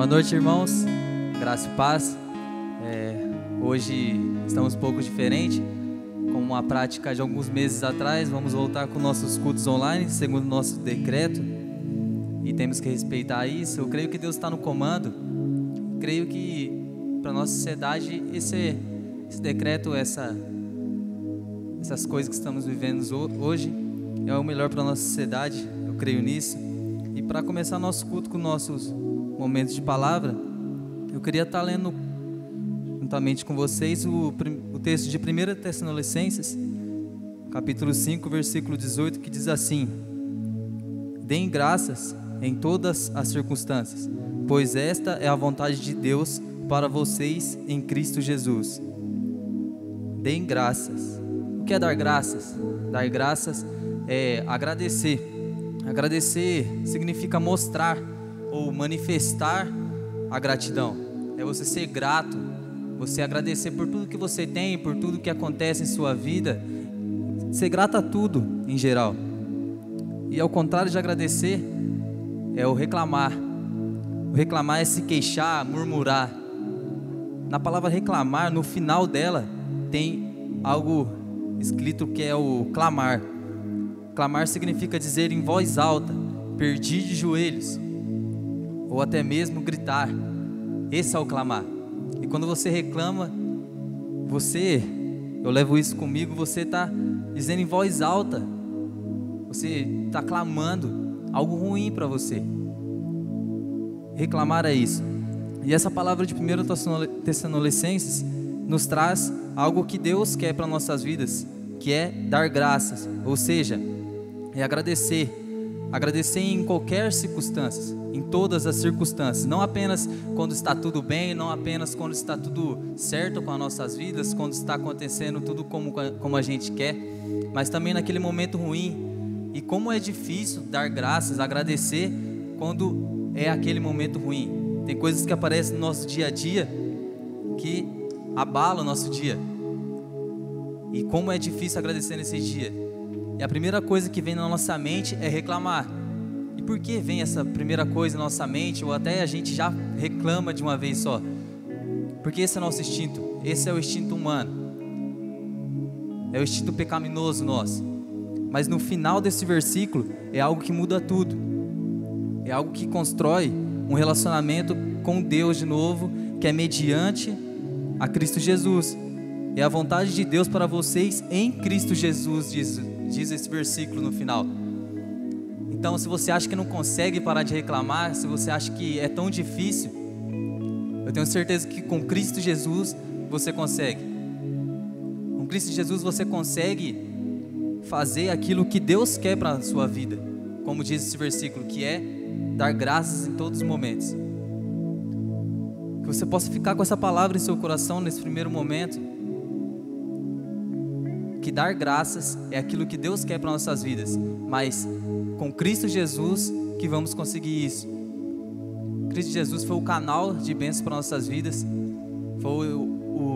Boa noite, irmãos. Graça e paz. Hoje estamos um pouco diferente. Com uma prática de alguns meses atrás, vamos voltar com nossos cultos online, segundo o nosso decreto. E temos que respeitar isso. Eu creio que Deus está no comando. Creio que para a nossa sociedade esse decreto, essas coisas que estamos vivendo hoje é o melhor para a nossa sociedade. Eu creio nisso. E para começar nosso culto com nossos momentos de palavra, eu queria estar lendo juntamente com vocês o texto de 1 Tessalonicenses, capítulo 5, versículo 18, que diz assim: deem graças em todas as circunstâncias, pois esta é a vontade de Deus para vocês em Cristo Jesus. Deem graças. O que é dar graças? Dar graças é agradecer. Agradecer significa mostrar ou manifestar a gratidão. É você ser grato, você agradecer por tudo que você tem, por tudo que acontece em sua vida, ser grato a tudo em geral. E ao contrário de agradecer, é o reclamar. O reclamar é se queixar, murmurar. Na palavra reclamar, no final dela, tem algo escrito que é o clamar. Clamar significa dizer em voz alta, perdi de joelhos, ou até mesmo gritar. Esse é o clamar. E quando você reclama, eu levo isso comigo, você está dizendo em voz alta, você está clamando algo ruim para você. Reclamar é isso. E essa palavra de 1 Tessalonicenses nos traz algo que Deus quer para nossas vidas, que é dar graças, ou seja, é agradecer em qualquer circunstância, em todas as circunstâncias, não apenas quando está tudo bem, não apenas quando está tudo certo com as nossas vidas, quando está acontecendo tudo como a gente quer, mas também naquele momento ruim. E como é difícil dar graças, agradecer quando é aquele momento ruim. Tem coisas que aparecem no nosso dia a dia que abalam o nosso dia, e como é difícil agradecer nesse dia. E a primeira coisa que vem na nossa mente é reclamar. E por que vem essa primeira coisa na nossa mente, ou até a gente já reclama de uma vez só? Porque esse é o nosso instinto, esse é o instinto humano, é o instinto pecaminoso nosso. Mas no final desse versículo é algo que muda tudo, é algo que constrói um relacionamento com Deus de novo, que é mediante a Cristo Jesus. É a vontade de Deus para vocês em Cristo Jesus, diz esse versículo no final. Então, se você acha que não consegue parar de reclamar, se você acha que é tão difícil, eu tenho certeza que com Cristo Jesus você consegue. Com Cristo Jesus você consegue fazer aquilo que Deus quer para a sua vida, como diz esse versículo, que é dar graças em todos os momentos. Que você possa ficar com essa palavra em seu coração nesse primeiro momento, que dar graças é aquilo que Deus quer para nossas vidas, mas com Cristo Jesus que vamos conseguir isso. Cristo Jesus foi o canal de bênção para nossas vidas, foi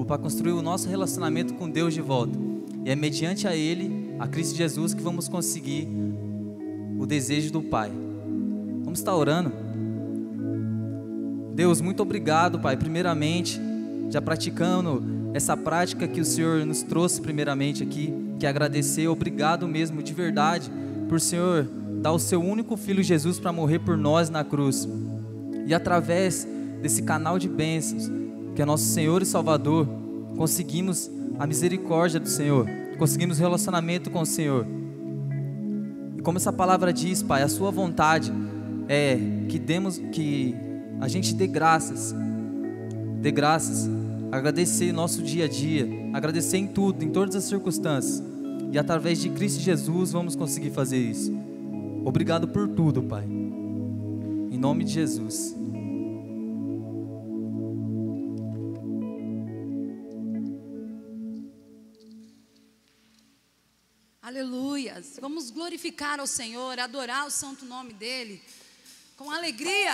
para construir o nosso relacionamento com Deus de volta, e é mediante a Ele, a Cristo Jesus, que vamos conseguir o desejo do Pai. Vamos estar orando. Deus, muito obrigado, Pai, primeiramente, já praticando essa prática que o Senhor nos trouxe primeiramente aqui, que é agradecer. Obrigado mesmo, de verdade, por Senhor dar o seu único Filho Jesus para morrer por nós na cruz, e através desse canal de bênçãos, que é nosso Senhor e Salvador, conseguimos a misericórdia do Senhor, conseguimos relacionamento com o Senhor. E como essa palavra diz, Pai, a sua vontade é que a gente dê graças, agradecer nosso dia a dia, agradecer em tudo, em todas as circunstâncias, e através de Cristo Jesus vamos conseguir fazer isso. Obrigado por tudo, Pai, em nome de Jesus. Aleluias, vamos glorificar ao Senhor, adorar o santo nome dEle, com alegria.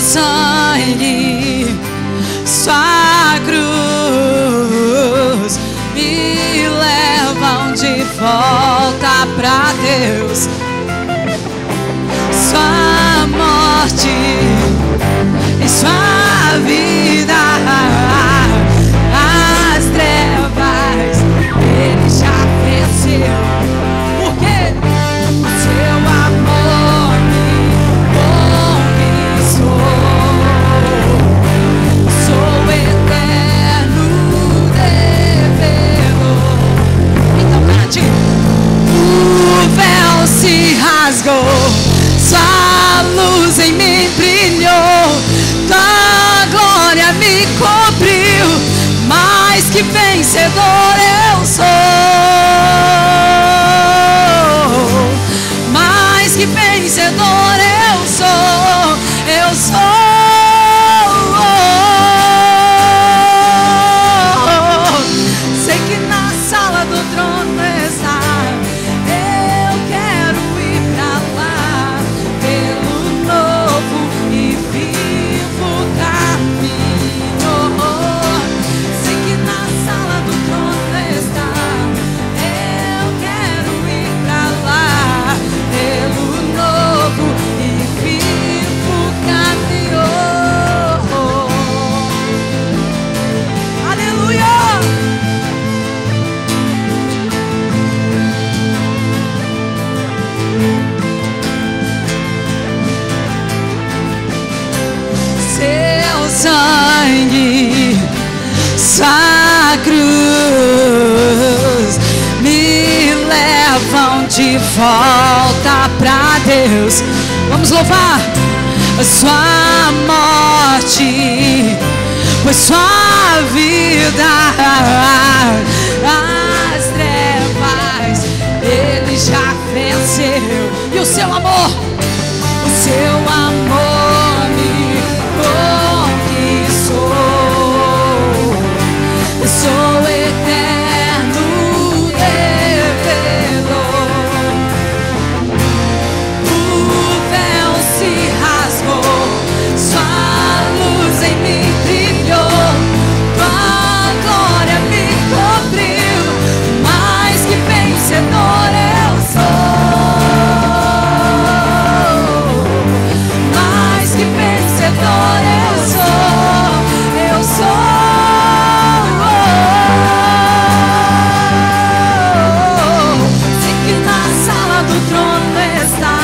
sangue, sua cruz me levam de volta pra Deus. Sua morte e sua vida, as trevas Ele já venceu. Por quê? O seu amor me conquistou. Sou eterno devedor. Então cante. O véu se rasgou, sua luz em mim brilhou, tua glória me cobriu, mais que vencedor eu sou, mais que vencedor eu sou, eu sou. Sei que na sala do trono está. Eu quero ir pra lá pelo novo e vivo caminho. Sei que na sala do trono está. Eu quero ir pra lá pelo novo e vivo caminho. Aleluia! Seu sangue, sua cruz me levam de volta pra Deus. Vamos louvar sua morte, pois sua vida, as trevas Ele já venceu. E o seu amor me conquistou. Eu sou eterno devedor. O véu se rasgou, sua luz em mim brilhou, tua glória me cobriu, mais que vencedor eu sou, mais que vencedor eu sou, eu sou. Sei que na sala do trono está.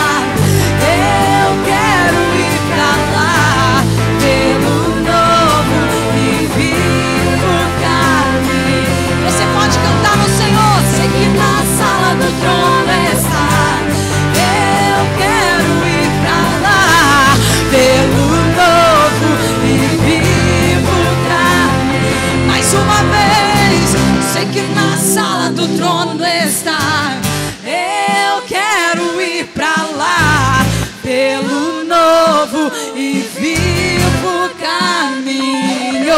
Eu quero ir pra lá pelo novo e vivo caminho. Você pode cantar no Senhor. Sei que na sala do trono está. Eu quero ir pra lá pelo novo e vivo caminho. Mais uma vez. Sei que na sala do trono está. Eu quero ir pra lá pelo novo e vivo caminho.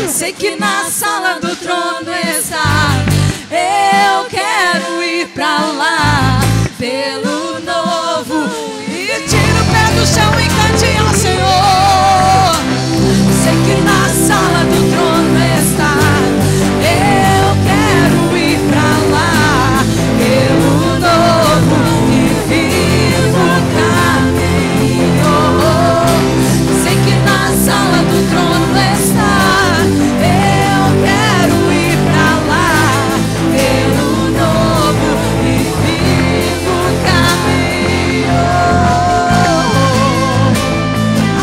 Sei que na sala do trono está. Eu quero ir pra lá pelo novo. E tira o pé do chão e cante ao Senhor. Sei que na sala do trono está. Eu quero ir pra lá pelo novo e vivo caminho. Sei que na sala do trono está. Eu quero ir pra lá pelo novo e vivo caminho.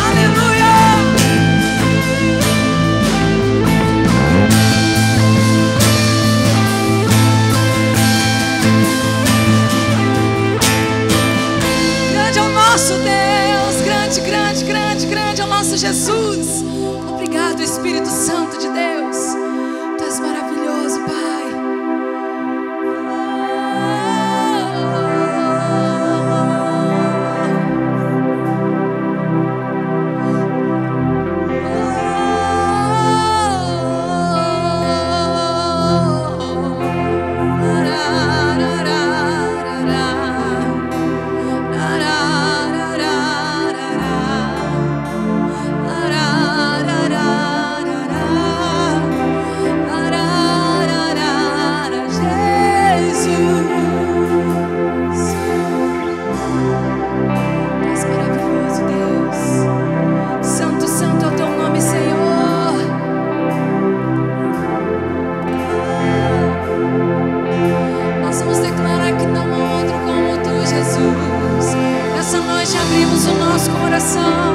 Aleluia! Grande é o nosso Deus, grande, grande, grande, grande é o nosso Jesus. Obrigado, Espírito Santo de Deus. Tu és maravilhoso, Pai. derramamos o nosso coração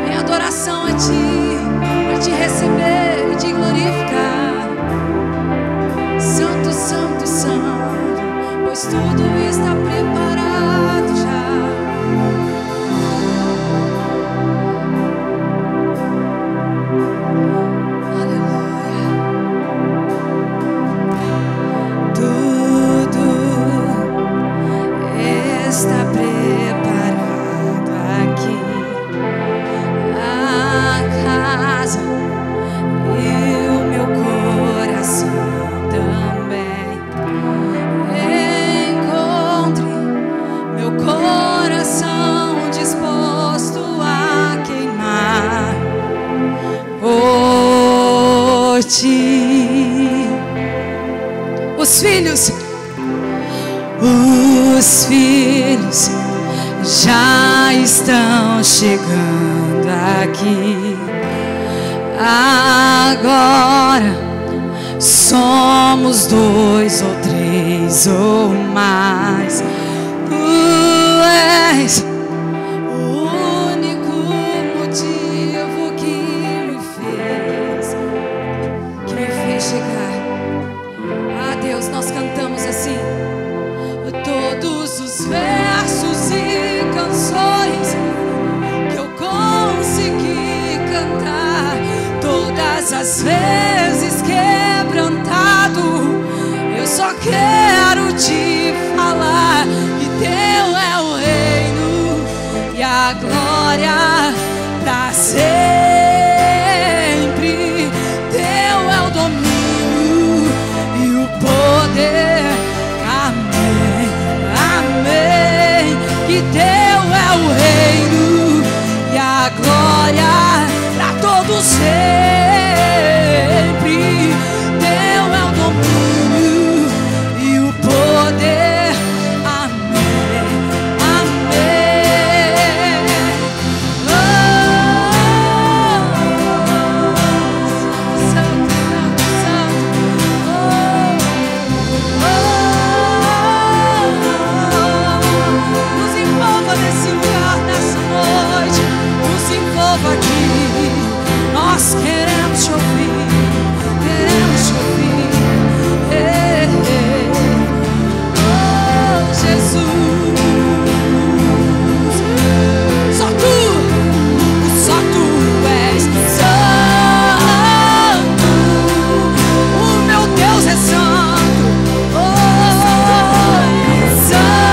em adoração a Ti, para Te receber e Te glorificar. Santo, Santo, Santo, pois tudo está preparado já. Está preparado aqui a casa e o meu coração também. Encontre meu coração disposto a queimar por Ti. Os filhos já estão chegando aqui. Agora somos 2 ou 3 ou mais. Tu és o único motivo que me fez chegar. Ah, Deus, nós cantamos assim. Todos os versos e canções que eu consegui cantar, todas as vezes quebrantado, eu só quero Te falar que Teu é o reino e a glória pra sempre. Teu é o domínio e o poder. Que Teu é o reino e a glória pra todos sempre. Teu é o domínio e o poder. Amém, amém. Oh, Santo, Santo, Santo. Nos envolva nesse lugar, nessa noite. Nos envolva aqui. Nós queremos Te ouvir. Queremos Te ouvir. Oh, Jesus. Só Tu és santo. O meu Deus é santo. Oh, santo.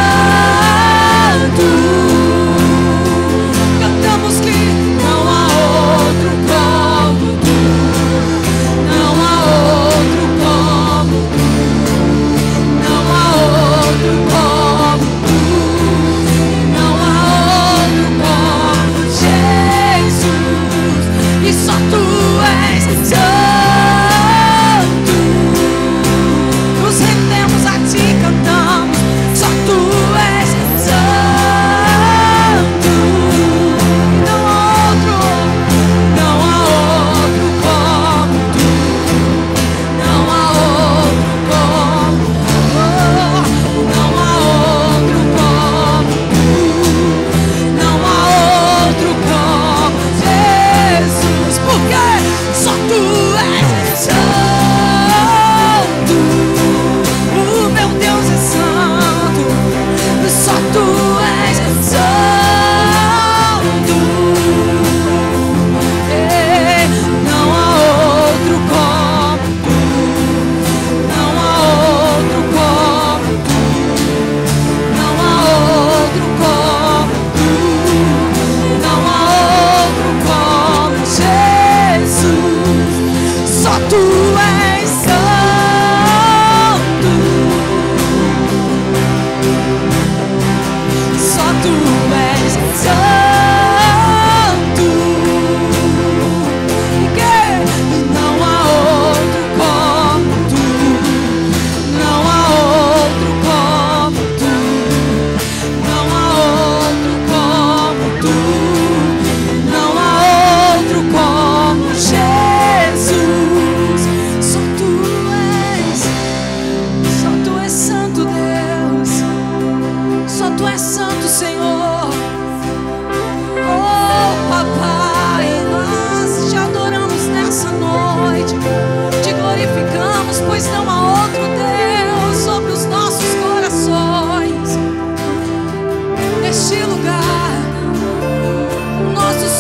Cantamos que não há outro como Tu. Não há outro como Tu. Não há outro como Tu. Não há outro como Jesus. E só Tu és santo. Nos rendemos a Ti, cantamos. Só Tu és santo. Não há outro como Tu. Não há outro como Tu. Não há outro como Tu. Não há outro como Jesus. Porque só Tu és santo. O meu Deus é santo. Só Tu és santo. Não há outro como Tu. Não há outro como Tu. Não há outro como Tu. Não há outro como Jesus. Só Tu és santo. Só Tu és santo. E que não há outro como Tu. Não há outro como Tu. Não há outro como Tu. Não há outro como Jesus. Só Tu és santo, Deus. Só Tu és santo, Senhor.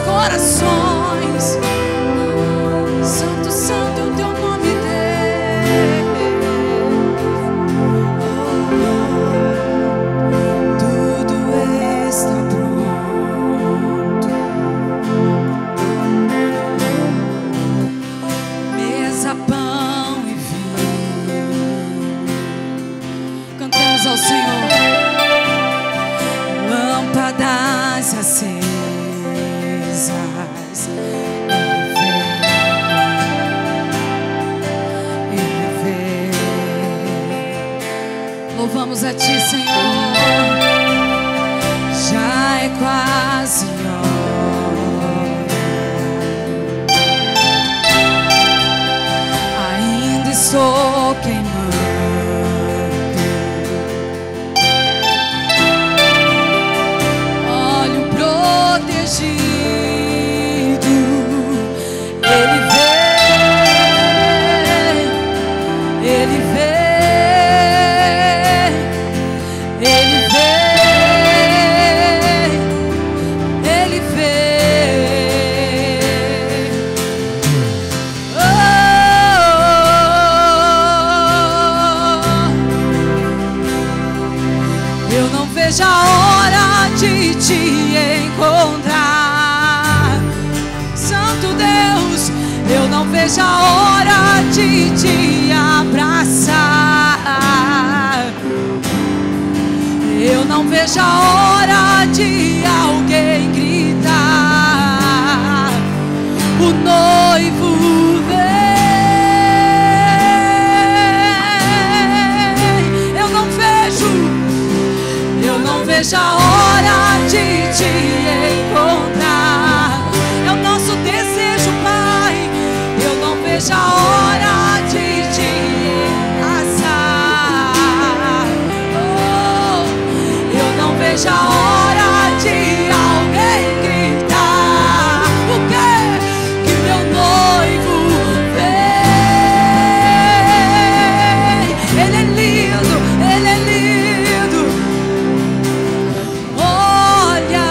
corações. Santo, santo é o teu nome, Deus. Tudo está pronto. Mesa, pão e vinho. Cantemos ao Senhor. Lâmpadas acesas. Louvamos a Ti, Senhor. Já é quase hora. Ainda estou queimando. Olho protegido. Ele vê. Ele vê. Vejo a hora de te encontrar, Santo Deus. Eu não vejo a hora de te abraçar. Eu não vejo a hora de alguém gritar: o noivo vem. Eu não vejo a hora de te encontrar. É o nosso desejo, Pai. Eu não vejo a hora de te abraçar. Oh, eu não vejo a hora de alguém gritar: o quê? Que meu noivo vem. Ele é lindo, Ele é lindo. Olha,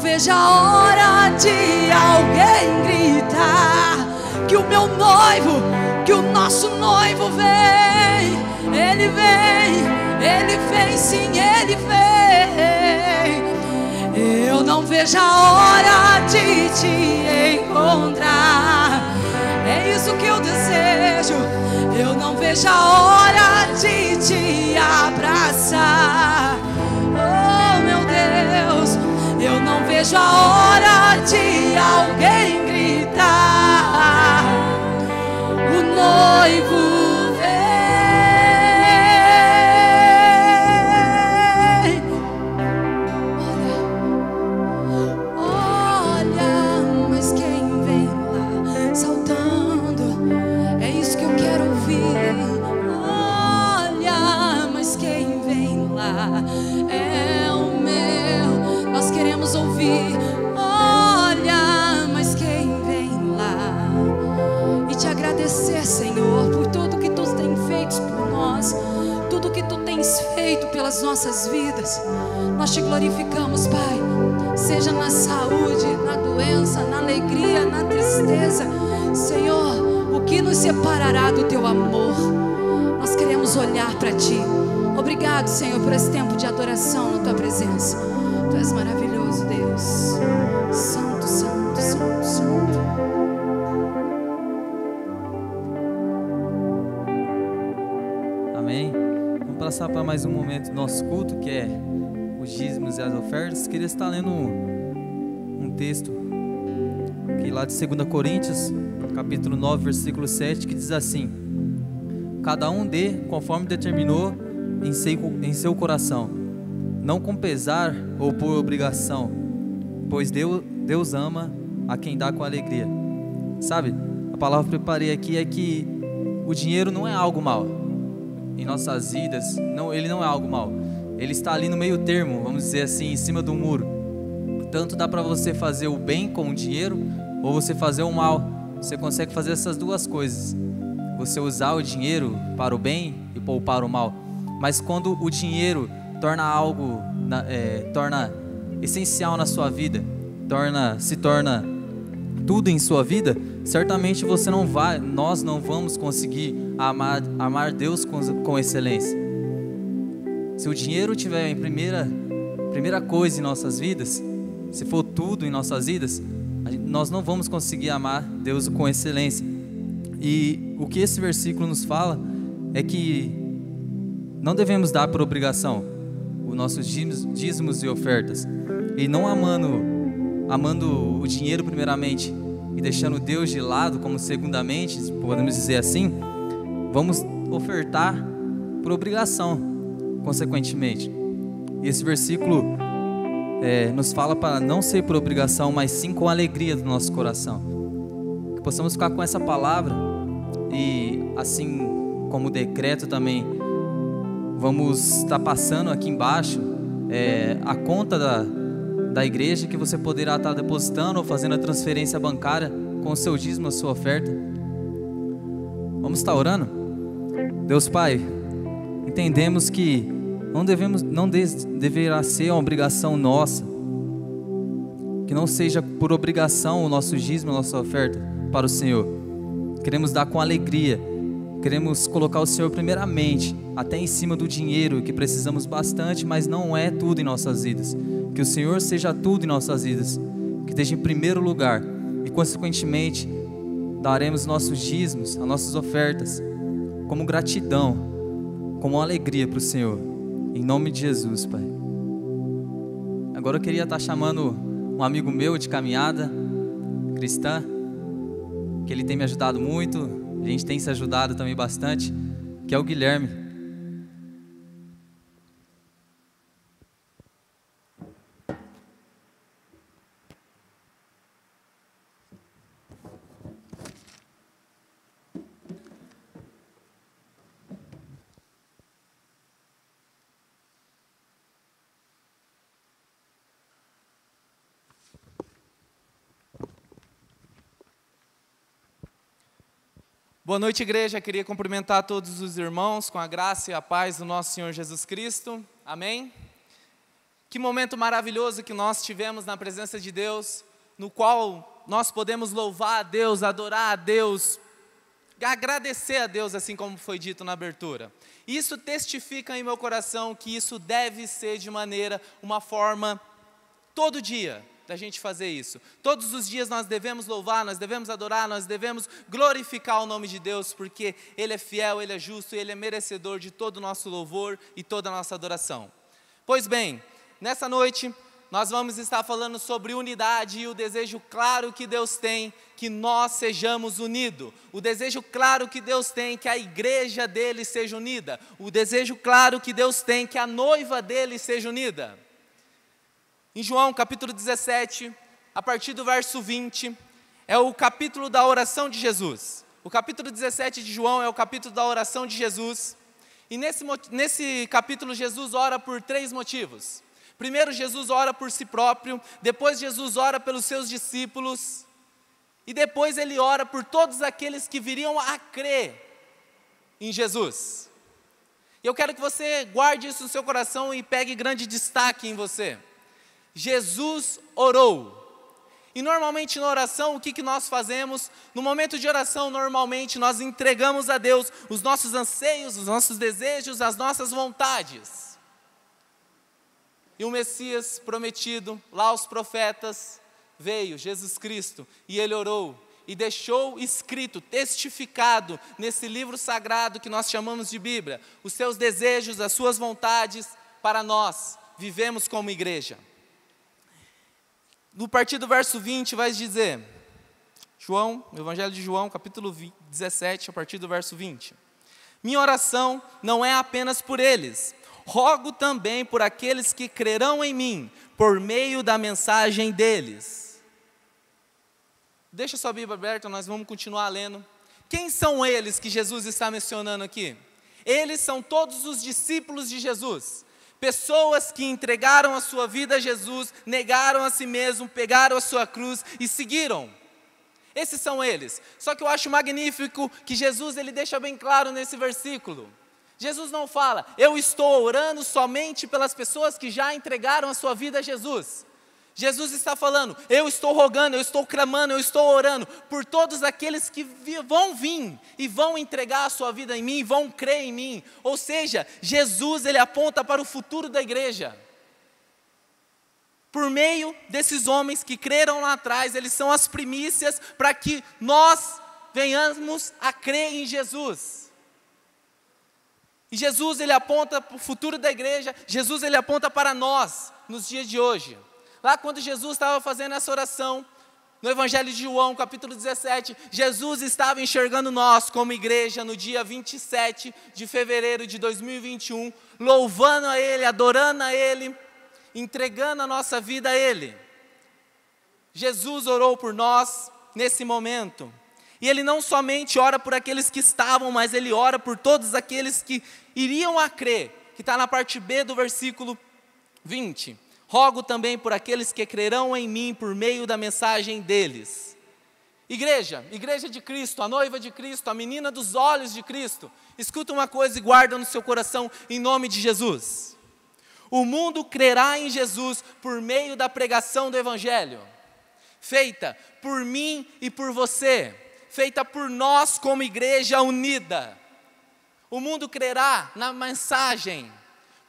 vejo a hora de alguém gritar que o meu noivo, que o nosso noivo vem. Ele vem, sim, ele vem. Eu não vejo a hora de te encontrar. É isso que eu desejo. Eu não vejo a hora de te abraçar. Oh, meu Deus, eu não vejo a hora de alguém gritar: o noivo ouvir. Olha, mas quem vem lá? E te agradecer, Senhor, por tudo que Tu tens feito por nós, tudo que Tu tens feito pelas nossas vidas. Nós Te glorificamos, Pai, seja na saúde, na doença, na alegria, na tristeza. Senhor, o que nos separará do Teu amor? Nós queremos olhar para Ti. Obrigado, Senhor, por esse tempo de adoração na Tua presença. Tu és maravilhoso, Deus. Santo, santo, santo, santo. Amém. Vamos passar para mais um momento do nosso culto, que é os dízimos e as ofertas. Queria estar lendo um texto que lá de 2 Coríntios, capítulo 9, versículo 7, que diz assim: cada um dê conforme determinou em seu coração, não com pesar ou por obrigação, pois Deus ama a quem dá com alegria. Sabe, a palavra que eu preparei aqui é que o dinheiro não é algo mal em nossas vidas. Não, ele não é algo mal. Ele está ali no meio termo, vamos dizer assim, em cima do muro. Tanto dá para você fazer o bem com o dinheiro, ou você fazer o mal. Você consegue fazer essas duas coisas: você usar o dinheiro para o bem e poupar o mal. Mas quando o dinheiro torna algo, torna essencial na sua vida, se torna tudo em sua vida, certamente nós não vamos conseguir amar Deus com excelência. Se o dinheiro tiver em primeira coisa em nossas vidas, se for tudo em nossas vidas, nós não vamos conseguir amar Deus com excelência. E o que esse versículo nos fala é que não devemos dar por obrigação os nossos dízimos e ofertas, e não amando o dinheiro primeiramente e deixando Deus de lado como segundamente, podemos dizer assim. Vamos ofertar por obrigação, consequentemente. E esse versículo nos fala para não ser por obrigação, mas sim com alegria do nosso coração. Que possamos ficar com essa palavra, e assim como o decreto também, vamos estar passando aqui embaixo a conta da igreja, que você poderá estar depositando ou fazendo a transferência bancária com o seu dízimo, a sua oferta. Vamos estar orando? Deus Pai, entendemos que não deverá ser uma obrigação nossa, que não seja por obrigação o nosso dízimo, a nossa oferta para o Senhor. Queremos dar com alegria, queremos colocar o Senhor primeiramente, até em cima do dinheiro, que precisamos bastante, mas não é tudo em nossas vidas. Que o Senhor seja tudo em nossas vidas, que esteja em primeiro lugar, e consequentemente daremos nossos dízimos, as nossas ofertas, como gratidão, como alegria para o Senhor, em nome de Jesus, Pai. Agora eu queria estar chamando um amigo meu de caminhada cristã, que ele tem me ajudado muito, a gente tem se ajudado também bastante, que é o Guilherme. Boa noite, igreja. Queria cumprimentar todos os irmãos com a graça e a paz do nosso Senhor Jesus Cristo. Amém? Que momento maravilhoso que nós tivemos na presença de Deus, no qual nós podemos louvar a Deus, adorar a Deus, agradecer a Deus, assim como foi dito na abertura. Isso testifica em meu coração que isso deve ser uma forma, todo dia, da gente fazer isso. Todos os dias nós devemos louvar, nós devemos adorar, nós devemos glorificar o nome de Deus, porque Ele é fiel, Ele é justo, Ele é merecedor de todo o nosso louvor e toda a nossa adoração. Pois bem, nessa noite, nós vamos estar falando sobre unidade e o desejo claro que Deus tem que nós sejamos unidos. O desejo claro que Deus tem que a igreja dele seja unida. O desejo claro que Deus tem que a noiva dele seja unida. Em João capítulo 17, a partir do verso 20, é o capítulo da oração de Jesus. O capítulo 17 de João é o capítulo da oração de Jesus. E nesse capítulo Jesus ora por 3 motivos. Primeiro, Jesus ora por si próprio, depois Jesus ora pelos seus discípulos, e depois ele ora por todos aqueles que viriam a crer em Jesus. Eu quero que você guarde isso no seu coração e pegue grande destaque em você. Jesus orou. E normalmente na oração, o que nós fazemos? No momento de oração, normalmente nós entregamos a Deus os nossos anseios, os nossos desejos, as nossas vontades. E o Messias prometido, lá aos profetas, veio, Jesus Cristo, e Ele orou, e deixou escrito, testificado, nesse livro sagrado que nós chamamos de Bíblia, os seus desejos, as suas vontades, para nós, vivemos como igreja. No partir do verso 20 vai dizer, João, o Evangelho de João, capítulo 17, a partir do verso 20. Minha oração não é apenas por eles, rogo também por aqueles que crerão em mim, por meio da mensagem deles. Deixa sua Bíblia aberta, nós vamos continuar lendo. Quem são eles que Jesus está mencionando aqui? Eles são todos os discípulos de Jesus. Pessoas que entregaram a sua vida a Jesus, negaram a si mesmo, pegaram a sua cruz e seguiram. Esses são eles. Só que eu acho magnífico que Jesus ele deixa bem claro nesse versículo. Jesus não fala, eu estou orando somente pelas pessoas que já entregaram a sua vida a Jesus. Jesus está falando, eu estou rogando, eu estou clamando, eu estou orando por todos aqueles que vão vir e vão entregar a sua vida em mim, vão crer em mim. Ou seja, Jesus ele aponta para o futuro da igreja. Por meio desses homens que creram lá atrás, eles são as primícias para que nós venhamos a crer em Jesus. E Jesus ele aponta para o futuro da igreja, Jesus ele aponta para nós nos dias de hoje. Lá quando Jesus estava fazendo essa oração, no Evangelho de João, capítulo 17, Jesus estava enxergando nós como igreja no dia 27 de fevereiro de 2021, louvando a Ele, adorando a Ele, entregando a nossa vida a Ele. Jesus orou por nós nesse momento. E Ele não somente ora por aqueles que estavam, mas Ele ora por todos aqueles que iriam a crer, que está na parte B do versículo 20. Rogo também por aqueles que crerão em mim por meio da mensagem deles. Igreja de Cristo, a noiva de Cristo, a menina dos olhos de Cristo. Escuta uma coisa e guarda no seu coração em nome de Jesus. O mundo crerá em Jesus por meio da pregação do Evangelho. Feita por mim e por você. Feita por nós como igreja unida. O mundo crerá na mensagem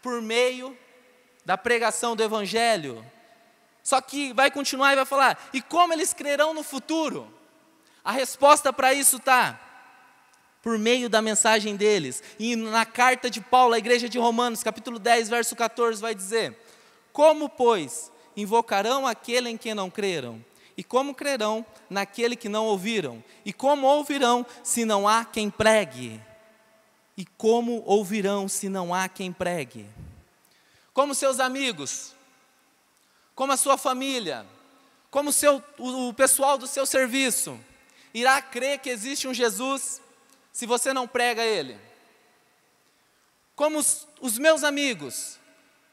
por meio da pregação do Evangelho. Só que vai continuar e vai falar, e como eles crerão no futuro? A resposta para isso está por meio da mensagem deles. E na carta de Paulo à igreja de Romanos, capítulo 10, verso 14, vai dizer, como, pois, invocarão aquele em quem não creram? E como crerão naquele que não ouviram? E como ouvirão se não há quem pregue? E como ouvirão se não há quem pregue? Como seus amigos, como a sua família, como o pessoal do seu serviço, irá crer que existe um Jesus se você não prega Ele? Como os meus amigos,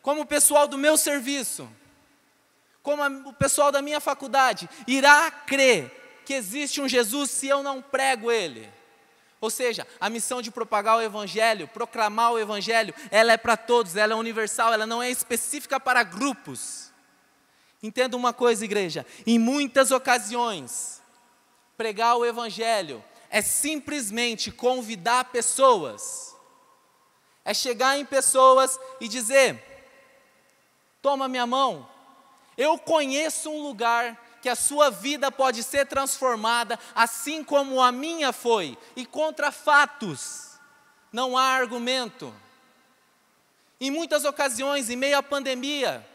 como o pessoal do meu serviço, como o pessoal da minha faculdade, irá crer que existe um Jesus se eu não prego Ele? Ou seja, a missão de propagar o Evangelho, proclamar o Evangelho, ela é para todos, ela é universal, ela não é específica para grupos. Entenda uma coisa, igreja, em muitas ocasiões, pregar o Evangelho é simplesmente convidar pessoas, é chegar em pessoas e dizer: toma minha mão, eu conheço um lugar que a sua vida pode ser transformada, assim como a minha foi, e contra fatos, não há argumento. Em muitas ocasiões, em meio à pandemia,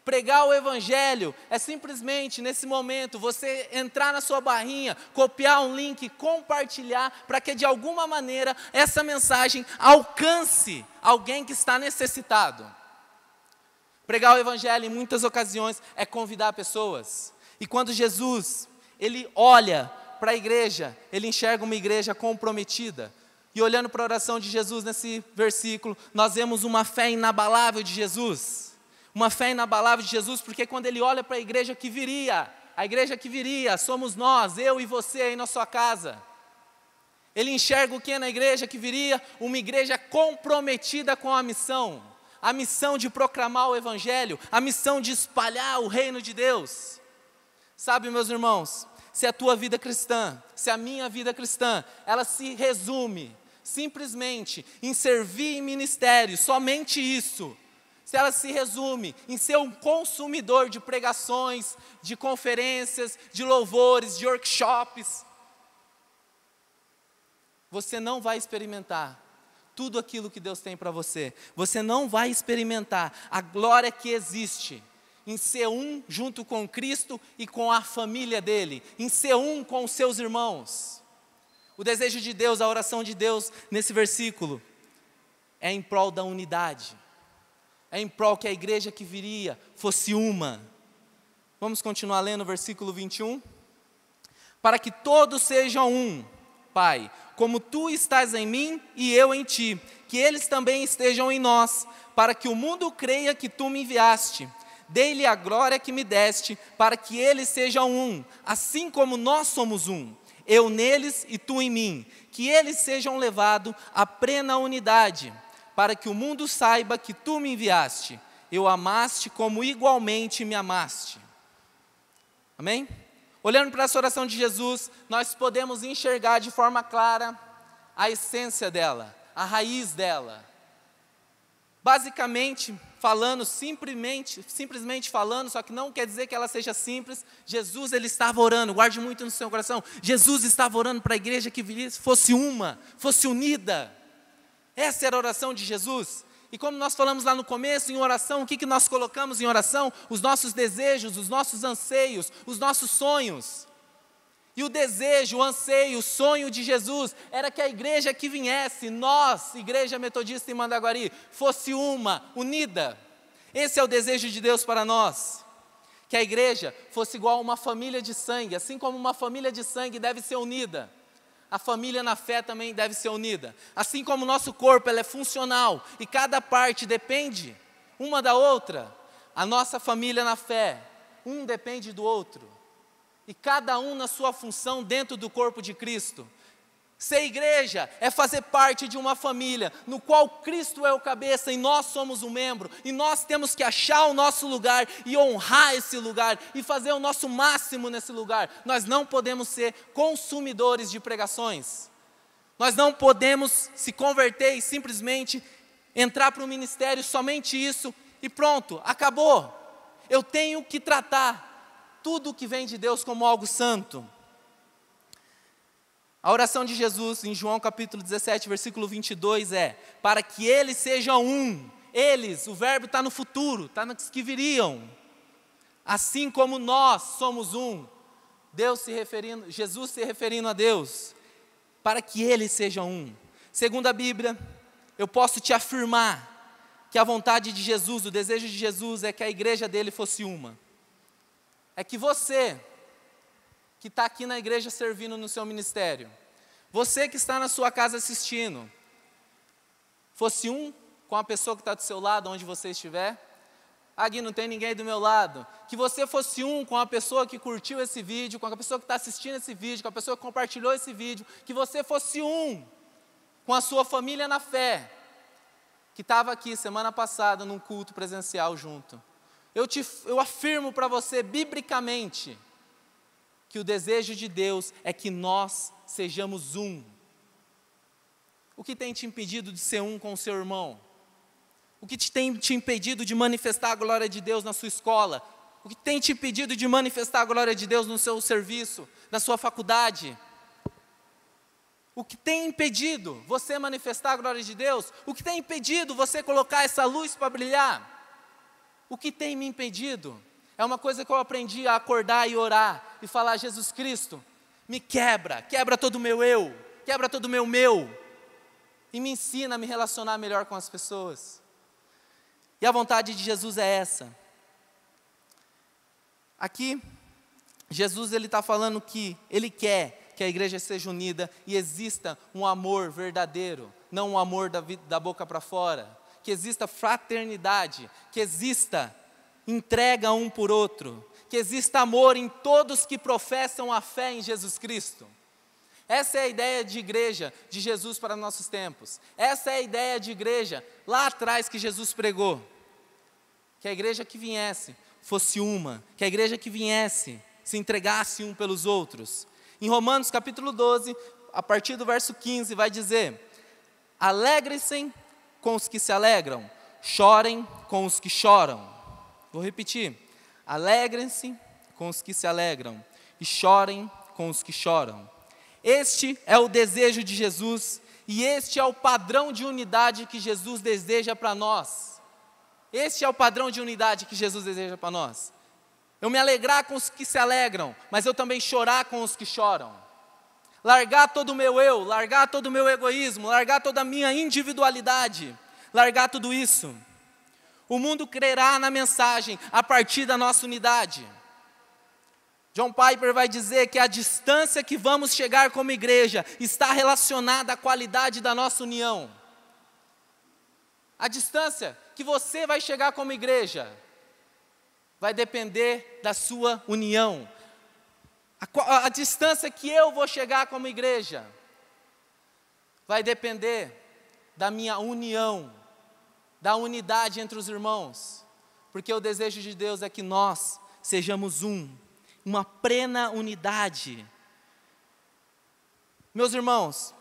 pregar o Evangelho é simplesmente, nesse momento, você entrar na sua barrinha, copiar um link, compartilhar, para que de alguma maneira essa mensagem alcance alguém que está necessitado. Pregar o Evangelho, em muitas ocasiões, é convidar pessoas. E quando Jesus, ele olha para a igreja, ele enxerga uma igreja comprometida. E olhando para a oração de Jesus nesse versículo, nós vemos uma fé inabalável de Jesus. Uma fé inabalável de Jesus, porque quando ele olha para a igreja que viria, somos nós, eu e você aí na sua casa. Ele enxerga o que na igreja que viria? Uma igreja comprometida com a missão de proclamar o Evangelho, a missão de espalhar o reino de Deus. Sabe, meus irmãos, se a tua vida cristã, se a minha vida cristã, ela se resume simplesmente em servir em ministério, somente isso, se ela se resume em ser um consumidor de pregações, de conferências, de louvores, de workshops, você não vai experimentar tudo aquilo que Deus tem para você. Você não vai experimentar a glória que existe em ser um junto com Cristo e com a família dele, em ser um com os seus irmãos. O desejo de Deus, a oração de Deus nesse versículo é em prol da unidade, é em prol que a igreja que viria fosse uma. Vamos continuar lendo o versículo 21. Para que todos sejam um, Pai, como tu estás em mim e eu em ti, que eles também estejam em nós, para que o mundo creia que tu me enviaste. Dei-lhe a glória que me deste, para que eles sejam um, assim como nós somos um, eu neles e tu em mim, que eles sejam levados à plena unidade, para que o mundo saiba que tu me enviaste, eu amaste como igualmente me amaste. Amém? Olhando para essa oração de Jesus, nós podemos enxergar de forma clara a essência dela, a raiz dela. Basicamente falando, simplesmente falando, só que não quer dizer que ela seja simples. Jesus, ele estava orando, guarde muito no seu coração. Jesus estava orando para a igreja que fosse uma, fosse unida. Essa era a oração de Jesus. E como nós falamos lá no começo, em oração, o que nós colocamos em oração? Os nossos desejos, os nossos anseios, os nossos sonhos. E o desejo, o anseio, o sonho de Jesus era que a igreja que viesse, nós, Igreja Metodista em Mandaguari, fosse uma, unida. Esse é o desejo de Deus para nós. Que a igreja fosse igual a uma família de sangue, assim como uma família de sangue deve ser unida. A família na fé também deve ser unida. Assim como o nosso corpo ele é funcional e cada parte depende uma da outra, a nossa família na fé, um depende do outro. E cada um na sua função dentro do corpo de Cristo. Ser igreja é fazer parte de uma família, no qual Cristo é o cabeça e nós somos o membro. E nós temos que achar o nosso lugar e honrar esse lugar e fazer o nosso máximo nesse lugar. Nós não podemos ser consumidores de pregações. Nós não podemos se converter e simplesmente entrar para o ministério, somente isso e pronto, acabou. Eu tenho que tratar tudo que vem de Deus como algo santo. A oração de Jesus em João capítulo 17, versículo 22 é: para que eles sejam um. Eles, o verbo está no futuro, está nos que viriam. Assim como nós somos um. Jesus se referindo a Deus. Para que eles sejam um. Segundo a Bíblia, eu posso te afirmar que a vontade de Jesus, o desejo de Jesus é que a igreja dele fosse uma. É que você, que está aqui na igreja servindo no seu ministério, você que está na sua casa assistindo, fosse um com a pessoa que está do seu lado, onde você estiver. Aqui não tem ninguém do meu lado. Que você fosse um com a pessoa que curtiu esse vídeo, com a pessoa que está assistindo esse vídeo, com a pessoa que compartilhou esse vídeo. Que você fosse um com a sua família na fé, que estava aqui semana passada num culto presencial junto. Eu afirmo para você, biblicamente, que o desejo de Deus é que nós sejamos um. O que tem te impedido de ser um com o seu irmão? O que tem te impedido de manifestar a glória de Deus na sua escola? O que tem te impedido de manifestar a glória de Deus no seu serviço, na sua faculdade? O que tem impedido você manifestar a glória de Deus? O que tem impedido você colocar essa luz para brilhar? O que tem me impedido? É uma coisa que eu aprendi a acordar e orar e falar: Jesus Cristo, me quebra todo o meu eu, quebra todo o meu, e me ensina a me relacionar melhor com as pessoas. E a vontade de Jesus é essa. Aqui, Jesus está falando que Ele quer que a igreja seja unida e exista um amor verdadeiro, não um amor da boca para fora, que exista fraternidade, que exista entrega um por outro, que exista amor em todos que professam a fé em Jesus Cristo. Essa é a ideia de igreja de Jesus para nossos tempos. Essa é a ideia de igreja lá atrás que Jesus pregou. Que a igreja que viesse fosse uma, que a igreja que viesse se entregasse um pelos outros. Em Romanos capítulo 12, a partir do verso 15, vai dizer: alegrem-se com os que se alegram, chorem com os que choram. Vou repetir: alegrem-se com os que se alegram e chorem com os que choram. Este é o desejo de Jesus e este é o padrão de unidade que Jesus deseja para nós. Este é o padrão de unidade que Jesus deseja para nós. Eu me alegrar com os que se alegram, mas eu também chorar com os que choram. Largar todo o meu eu, largar todo o meu egoísmo, largar toda a minha individualidade, largar tudo isso. O mundo crerá na mensagem a partir da nossa unidade. John Piper vai dizer que a distância que vamos chegar como igreja está relacionada à qualidade da nossa união. A distância que você vai chegar como igreja vai depender da sua união. A distância que eu vou chegar como igreja vai depender da minha união, da unidade entre os irmãos. Porque o desejo de Deus é que nós sejamos uma plena unidade. Meus irmãos,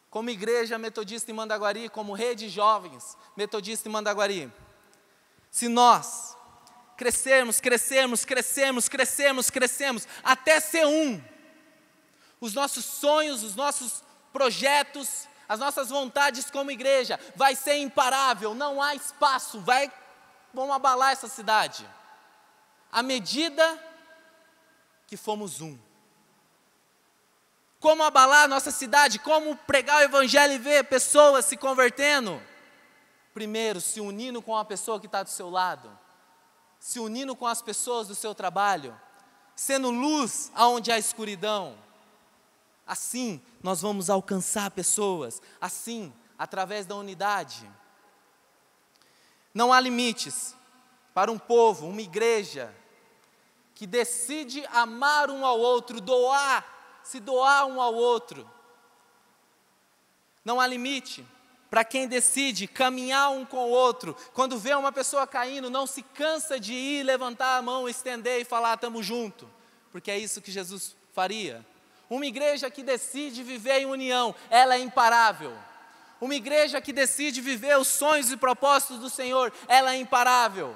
como igreja metodista em Mandaguari, como rede de jovens metodista em Mandaguari, se nós crescermos, até ser um, os nossos sonhos, os nossos projetos, as nossas vontades como igreja, vai ser imparável, não há espaço, vamos abalar essa cidade, à medida que fomos um. Como abalar a nossa cidade, como pregar o evangelho e ver pessoas se convertendo? Primeiro, se unindo com a pessoa que está do seu lado, se unindo com as pessoas do seu trabalho, sendo luz aonde há escuridão. Assim, nós vamos alcançar pessoas, assim, através da unidade. Não há limites para um povo, uma igreja, que decide amar um ao outro, se doar um ao outro. Não há limite para quem decide caminhar um com o outro. Quando vê uma pessoa caindo, não se cansa de ir, levantar a mão, estender e falar: estamos juntos, porque é isso que Jesus faria. Uma igreja que decide viver em união, ela é imparável. Uma igreja que decide viver os sonhos e propósitos do Senhor, ela é imparável.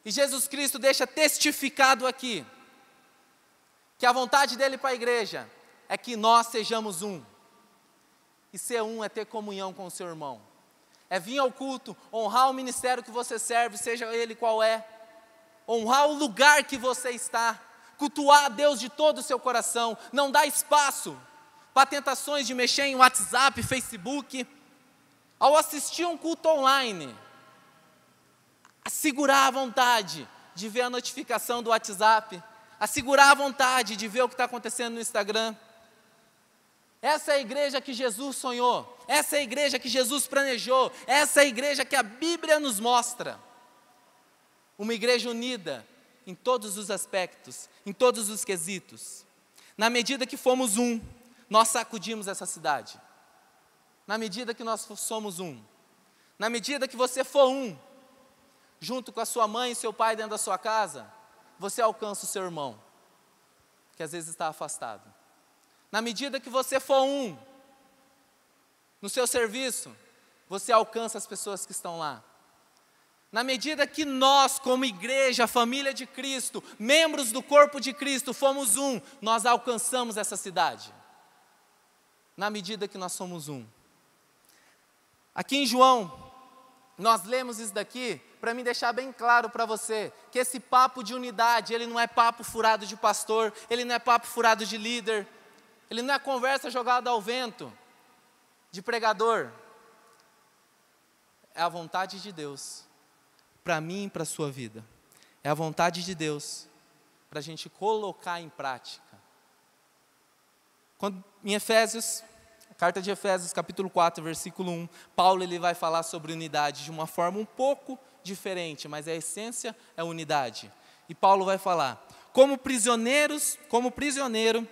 E Jesus Cristo deixa testificado aqui, que a vontade dele para a igreja é que nós sejamos um. E ser um é ter comunhão com o seu irmão. É vir ao culto, honrar o ministério que você serve, seja ele qual é. Honrar o lugar que você está. Cultuar a Deus de todo o seu coração. Não dar espaço para tentações de mexer em WhatsApp, Facebook. Ao assistir um culto online, assegurar a vontade de ver a notificação do WhatsApp. Assegurar a vontade de ver o que está acontecendo no Instagram. Essa é a igreja que Jesus sonhou. essa é a igreja que Jesus planejou, essa é a igreja que a Bíblia nos mostra. Uma igreja unida em todos os aspectos, em todos os quesitos. Na medida que fomos um, nós sacudimos essa cidade. Na medida que nós somos um, na medida que você for um, junto com a sua mãe e seu pai dentro da sua casa, você alcança o seu irmão, que às vezes está afastado. Na medida que você for um, no seu serviço, você alcança as pessoas que estão lá. Na medida que nós, como igreja, família de Cristo, membros do corpo de Cristo, fomos um, nós alcançamos essa cidade. Na medida que nós somos um. Aqui em João, nós lemos isso daqui para me deixar bem claro para você, que esse papo de unidade, ele não é papo furado de pastor, ele não é papo furado de líder, ele não é conversa jogada ao vento, de pregador. É a vontade de Deus, para mim e para a sua vida. É a vontade de Deus, para a gente colocar em prática. Quando, em Efésios, carta de Efésios, capítulo 4, versículo 1, Paulo ele vai falar sobre unidade de uma forma um pouco diferente, mas a essência é unidade. E Paulo vai falar: como prisioneiro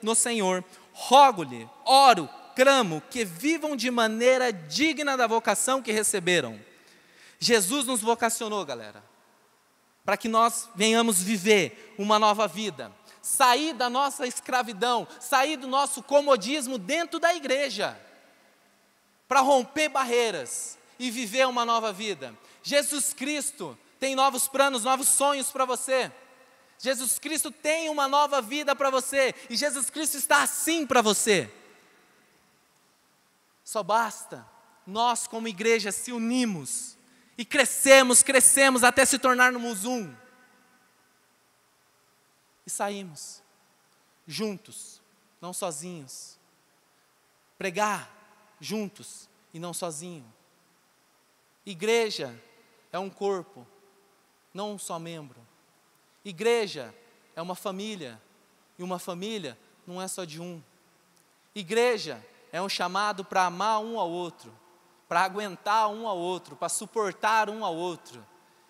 no Senhor, rogo-lhe, oro, clamo, que vivam de maneira digna da vocação que receberam. Jesus nos vocacionou, galera, para que nós venhamos viver uma nova vida, sair da nossa escravidão, sair do nosso comodismo dentro da igreja, para romper barreiras e viver uma nova vida. Jesus Cristo tem novos planos, novos sonhos para você. Jesus Cristo tem uma nova vida para você, e Jesus Cristo está assim para você. Só basta nós como igreja se unirmos e crescemos até se tornarmos um. E saímos juntos, não sozinhos. Pregar juntos e não sozinho. Igreja é um corpo, não um só membro. Igreja é uma família, e uma família não é só de um. Igreja é um chamado para amar um ao outro, para aguentar um ao outro, para suportar um ao outro.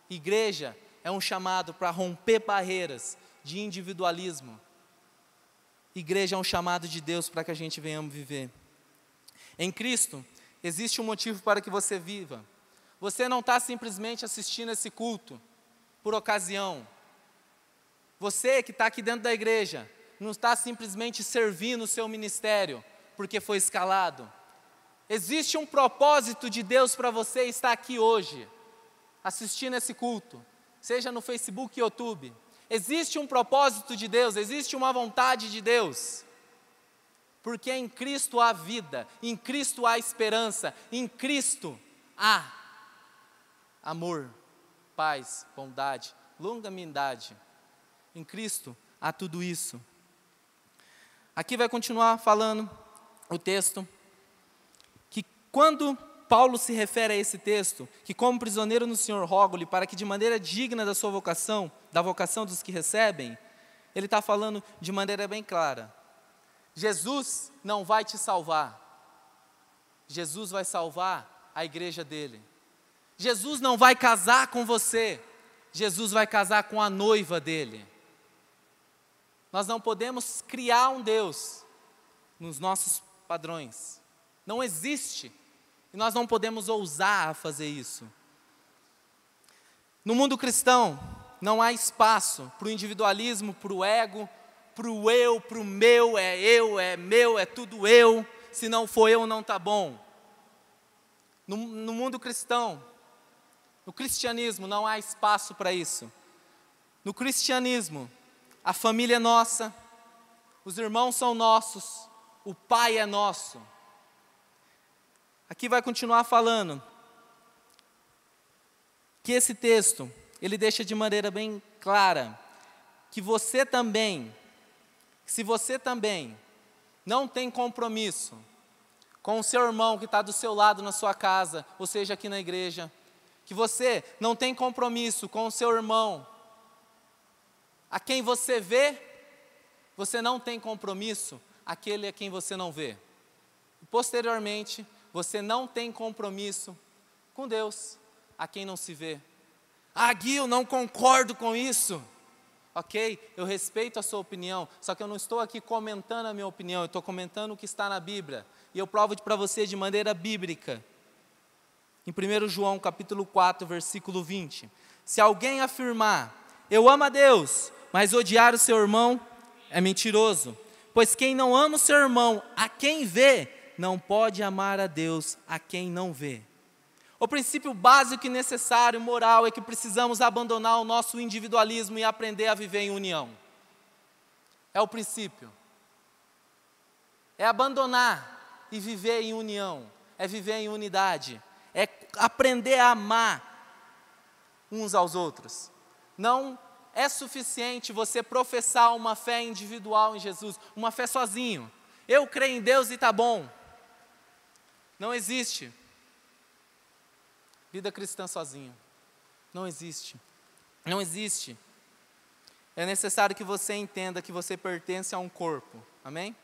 Igreja é um chamado para romper barreiras de individualismo. Igreja é um chamado de Deus para que a gente venhamos viver. Em Cristo, existe um motivo para que você viva. Você não está simplesmente assistindo esse culto por ocasião. Você que está aqui dentro da igreja, não está simplesmente servindo o seu ministério porque foi escalado. Existe um propósito de Deus para você estar aqui hoje, assistindo esse culto, seja no Facebook, YouTube. Existe um propósito de Deus, existe uma vontade de Deus. Porque em Cristo há vida, em Cristo há esperança, em Cristo há amor, paz, bondade, longanimidade. Em Cristo há tudo isso. Aqui vai continuar falando o texto, que quando Paulo se refere a esse texto, que como prisioneiro no Senhor rogo-lhe para que de maneira digna da sua vocação, da vocação dos que recebem, ele está falando de maneira bem clara. Jesus não vai te salvar. Jesus vai salvar a igreja dele. Jesus não vai casar com você. Jesus vai casar com a noiva dele. Nós não podemos criar um Deus nos nossos padrões. Não existe. E nós não podemos ousar a fazer isso. No mundo cristão, não há espaço para o individualismo, para o ego, para o eu, para o meu, é meu, é tudo eu. Se não for eu, não está bom. No mundo cristão, no cristianismo, não há espaço para isso. No cristianismo, a família é nossa, os irmãos são nossos, o Pai é nosso. Aqui vai continuar falando que esse texto, ele deixa de maneira bem clara, que você também, se você também não tem compromisso com o seu irmão que está do seu lado na sua casa, ou seja, aqui na igreja, que você não tem compromisso com o seu irmão, a quem você vê, você não tem compromisso, aquele a quem você não vê. Posteriormente, você não tem compromisso com Deus, a quem não se vê. Ah, Gui, eu não concordo com isso. Ok, eu respeito a sua opinião, só que eu não estou aqui comentando a minha opinião, eu estou comentando o que está na Bíblia. E eu provo para você de maneira bíblica. Em 1 João capítulo 4, versículo 20. Se alguém afirmar, eu amo a Deus, mas odiar o seu irmão, é mentiroso. Pois quem não ama o seu irmão, a quem vê, não pode amar a Deus, a quem não vê. O princípio básico e necessário, moral, é que precisamos abandonar o nosso individualismo e aprender a viver em união. É o princípio. É abandonar e viver em união. É viver em unidade. É aprender a amar uns aos outros. Não é suficiente você professar uma fé individual em Jesus, uma fé sozinho. Eu creio em Deus e está bom. Não existe. Vida cristã sozinho. Não existe. Não existe. É necessário que você entenda que você pertence a um corpo. Amém?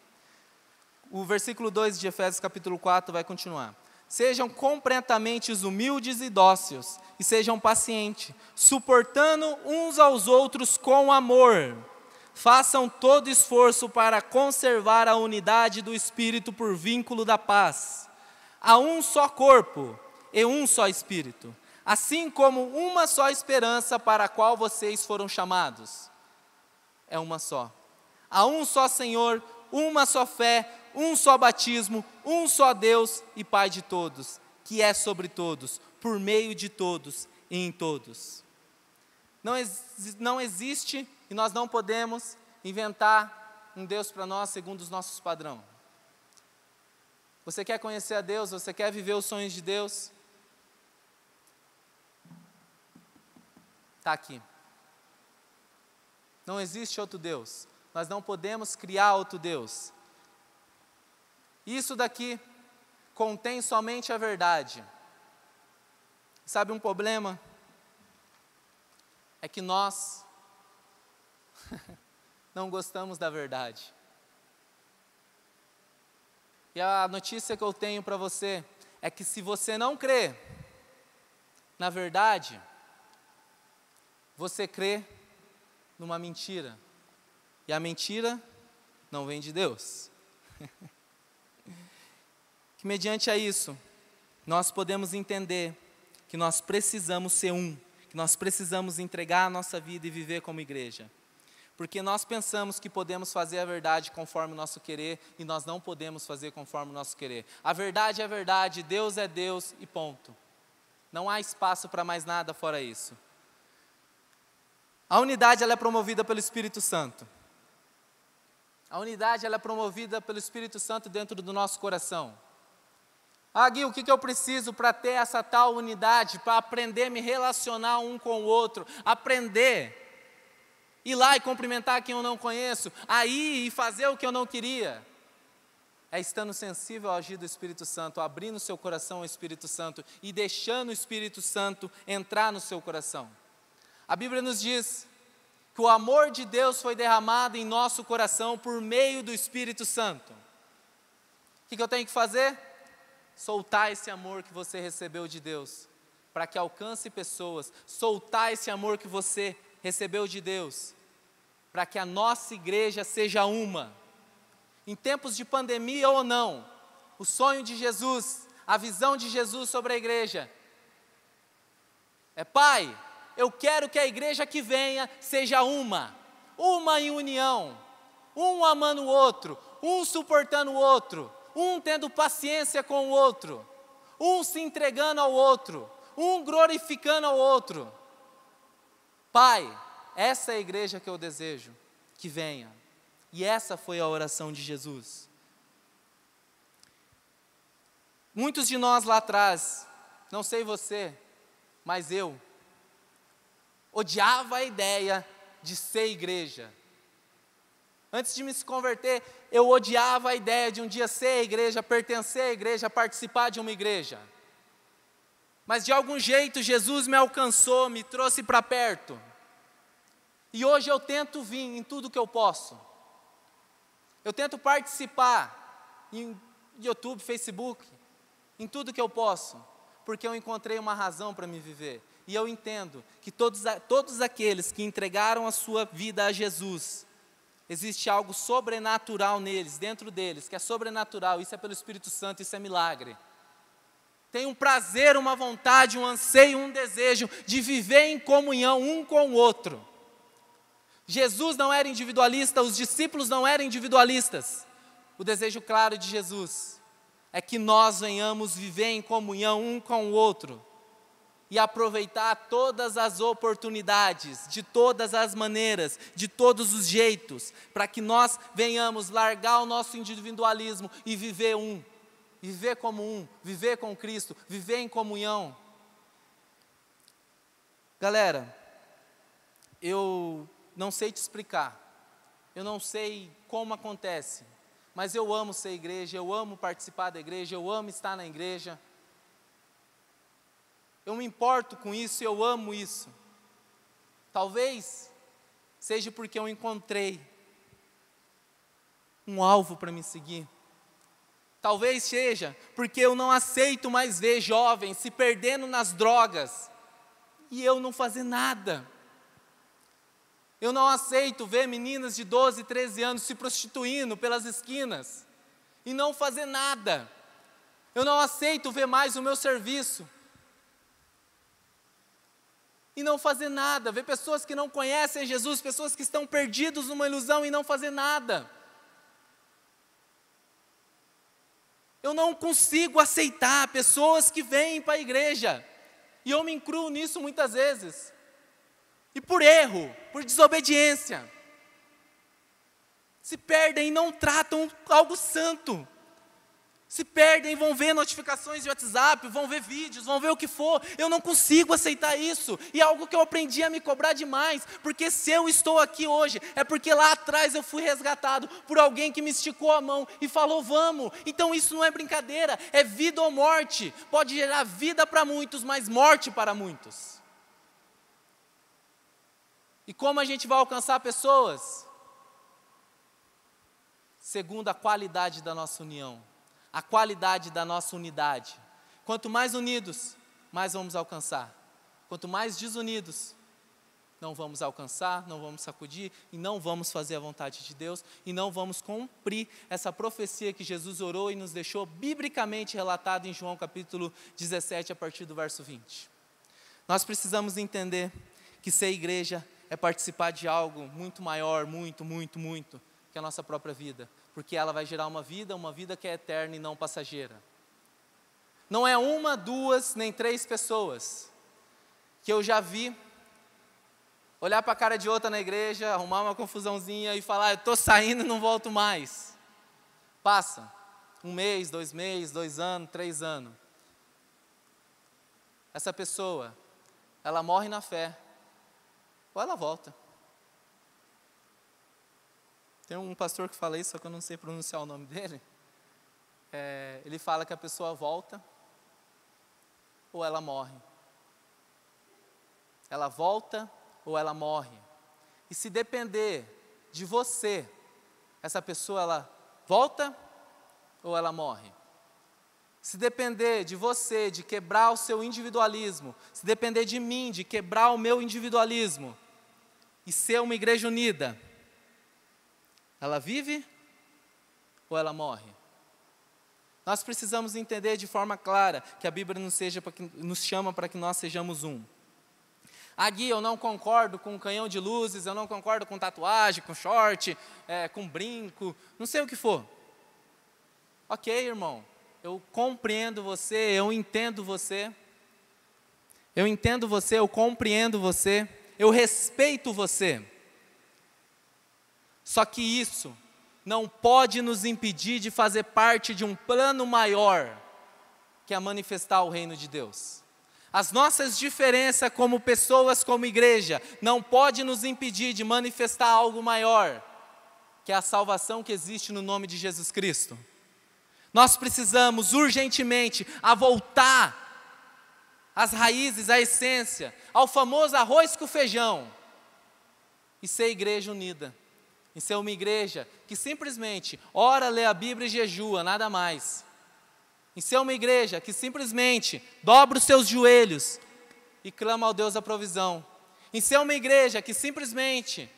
O versículo 2 de Efésios capítulo 4 vai continuar. Sejam completamente humildes e dóceis, e sejam pacientes, suportando uns aos outros com amor. Façam todo esforço para conservar a unidade do Espírito por vínculo da paz. Há um só corpo e um só Espírito, assim como uma só esperança para a qual vocês foram chamados. É uma só. Há um só Senhor, uma só fé, um só batismo, um só Deus e Pai de todos, que é sobre todos, por meio de todos e em todos. Não existe e nós não podemos inventar um Deus para nós segundo os nossos padrões. Você quer conhecer a Deus? Você quer viver os sonhos de Deus? Está aqui. Não existe outro Deus. Nós não podemos criar outro Deus. Isso daqui contém somente a verdade. Sabe um problema? É que nós não gostamos da verdade. E a notícia que eu tenho para você é que se você não crê na verdade, você crê numa mentira. E a mentira não vem de Deus. Que mediante a isso, nós podemos entender que nós precisamos ser um, que nós precisamos entregar a nossa vida e viver como igreja. Porque nós pensamos que podemos fazer a verdade conforme o nosso querer e nós não podemos fazer conforme o nosso querer. A verdade é verdade, Deus é Deus e ponto. Não há espaço para mais nada fora isso. A unidade ela é promovida pelo Espírito Santo. A unidade ela é promovida pelo Espírito Santo dentro do nosso coração. Ah, Gui, o que eu preciso para ter essa tal unidade? Para aprender a me relacionar um com o outro. Aprender. Ir lá e cumprimentar quem eu não conheço. A ir e fazer o que eu não queria. É estando sensível ao agir do Espírito Santo. Abrindo seu coração ao Espírito Santo. E deixando o Espírito Santo entrar no seu coração. A Bíblia nos diz que o amor de Deus foi derramado em nosso coração por meio do Espírito Santo. O que eu tenho que fazer? Soltar esse amor que você recebeu de Deus, para que alcance pessoas. Soltar esse amor que você recebeu de Deus, para que a nossa igreja seja uma. Em tempos de pandemia ou não, o sonho de Jesus, a visão de Jesus sobre a igreja é: Pai, eu quero que a igreja que venha seja uma em união, um amando o outro, um suportando o outro, um tendo paciência com o outro, um se entregando ao outro, um glorificando ao outro. Pai, essa é a igreja que eu desejo que venha. E essa foi a oração de Jesus. Muitos de nós lá atrás, não sei você, mas eu odiava a ideia de ser igreja. Antes de me se converter, eu odiava a ideia de um dia ser igreja, pertencer à igreja, participar de uma igreja. Mas de algum jeito Jesus me alcançou, me trouxe para perto. E hoje eu tento vir em tudo que eu posso. Eu tento participar em YouTube, Facebook. em tudo que eu posso, porque eu encontrei uma razão para me viver. E eu entendo que todos aqueles que entregaram a sua vida a Jesus, existe algo sobrenatural neles, dentro deles, que é sobrenatural, isso é pelo Espírito Santo, isso é milagre. Tem um prazer, uma vontade, um anseio, um desejo de viver em comunhão um com o outro. Jesus não era individualista, os discípulos não eram individualistas. O desejo claro de Jesus é que nós venhamos viver em comunhão um com o outro e aproveitar todas as oportunidades, de todas as maneiras, de todos os jeitos, para que nós venhamos largar o nosso individualismo e viver viver como viver com Cristo, viver em comunhão. Galera, eu não sei te explicar, eu não sei como acontece, mas eu amo ser igreja, eu amo participar da igreja, eu amo estar na igreja. Eu me importo com isso, eu amo isso. Talvez seja porque eu encontrei um alvo para me seguir. Talvez seja porque eu não aceito mais ver jovens se perdendo nas drogas e eu não fazer nada. Eu não aceito ver meninas de 12, 13 anos se prostituindo pelas esquinas e não fazer nada. Eu não aceito ver mais o meu serviço e não fazer nada. Ver pessoas que não conhecem Jesus, pessoas que estão perdidos numa ilusão e não fazer nada. Eu não consigo aceitar pessoas que vêm para a igreja, e eu me incluo nisso muitas vezes, e por erro, por desobediência, se perdem e não tratam algo santo, se perdem, vão ver notificações de WhatsApp, vão ver vídeos, vão ver o que for. Eu não consigo aceitar isso, e é algo que eu aprendi a me cobrar demais, porque se eu estou aqui hoje, é porque lá atrás eu fui resgatado por alguém que me esticou a mão e falou vamos. Então isso não é brincadeira, é vida ou morte. Pode gerar vida para muitos, mas morte para muitos. E como a gente vai alcançar pessoas? Segundo a qualidade da nossa união, a qualidade da nossa unidade. Quanto mais unidos, mais vamos alcançar. Quanto mais desunidos, não vamos alcançar, não vamos sacudir, e não vamos fazer a vontade de Deus, e não vamos cumprir essa profecia que Jesus orou e nos deixou biblicamente relatado em João capítulo 17, a partir do verso 20. Nós precisamos entender que ser igreja é participar de algo muito maior, muito que a nossa própria vida, porque ela vai gerar uma vida que é eterna e não passageira. Não é uma, duas, nem três pessoas que eu já vi olhar para a cara de outra na igreja, arrumar uma confusãozinha e falar, eu estou saindo e não volto mais. Passa 1 mês, 2 meses, 2 anos, 3 anos. Essa pessoa, ela morre na fé, ou ela volta. Tem um pastor que fala isso, só que eu não sei pronunciar o nome dele. Ele fala que a pessoa volta ou ela morre. Ela volta ou ela morre. E se depender de você, essa pessoa ela volta ou ela morre. Se depender de você, de quebrar o seu individualismo, se depender de mim, de quebrar o meu individualismo e ser uma igreja unida, ela vive ou ela morre? Nós precisamos entender de forma clara que a Bíblia nos chama para que nós sejamos um. Gui, eu não concordo com canhão de luzes, eu não concordo com tatuagem, com short, com brinco, não sei o que for. Ok, irmão, eu compreendo você, eu entendo você, eu compreendo você, eu respeito você. Só que isso não pode nos impedir de fazer parte de um plano maior, que é manifestar o reino de Deus. As nossas diferenças como pessoas, como igreja, não pode nos impedir de manifestar algo maior, que é a salvação que existe no nome de Jesus Cristo. Nós precisamos urgentemente voltar às raízes, à essência, ao famoso arroz com feijão, e ser igreja unida. E ser uma igreja que simplesmente ora, lê a Bíblia e jejua, nada mais. em ser uma igreja que simplesmente dobra os seus joelhos e clama ao Deus da provisão, em ser uma igreja que simplesmente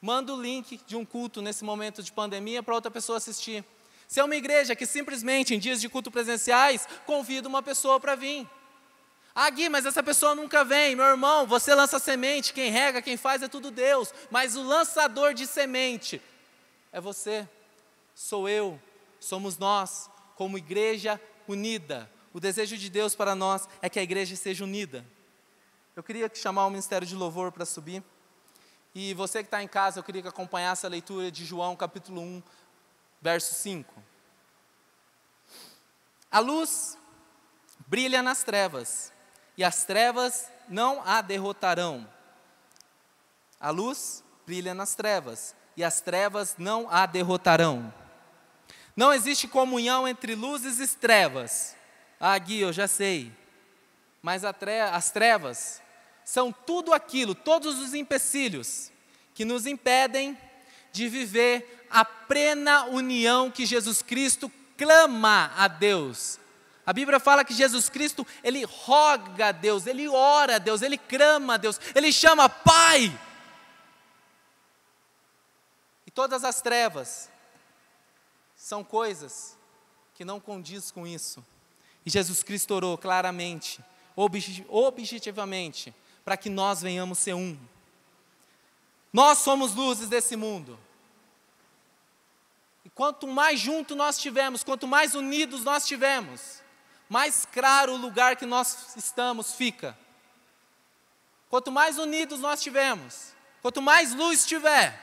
manda o link de um culto nesse momento de pandemia para outra pessoa assistir, ser uma igreja que simplesmente em dias de culto presenciais convida uma pessoa para vir. Ah, Gui, mas essa pessoa nunca vem. Meu irmão, você lança semente, quem rega, quem faz é tudo Deus, mas o lançador de semente é você, sou eu, somos nós, como igreja unida. O desejo de Deus para nós é que a igreja seja unida. Eu queria chamar o Ministério de Louvor para subir. E você que está em casa, eu queria que acompanhasse a leitura de João, capítulo 1, verso 5. A luz brilha nas trevas, e as trevas não a derrotarão. A luz brilha nas trevas, e as trevas não a derrotarão. Não existe comunhão entre luzes e trevas. Ah, Gui, eu já sei. Mas as trevas são tudo aquilo, todos os empecilhos que nos impedem de viver a plena união que Jesus Cristo clama a Deus. A Bíblia fala que Jesus Cristo, Ele roga a Deus, Ele ora a Deus, Ele clama a Deus, Ele chama Pai. E todas as trevas são coisas que não condiz com isso. E Jesus Cristo orou claramente, objetivamente, para que nós venhamos ser um. Nós somos luzes desse mundo. E quanto mais junto nós estivermos, quanto mais unidos nós estivermos, mais claro o lugar que nós estamos fica. Quanto mais unidos nós estivermos, quanto mais luz tiver,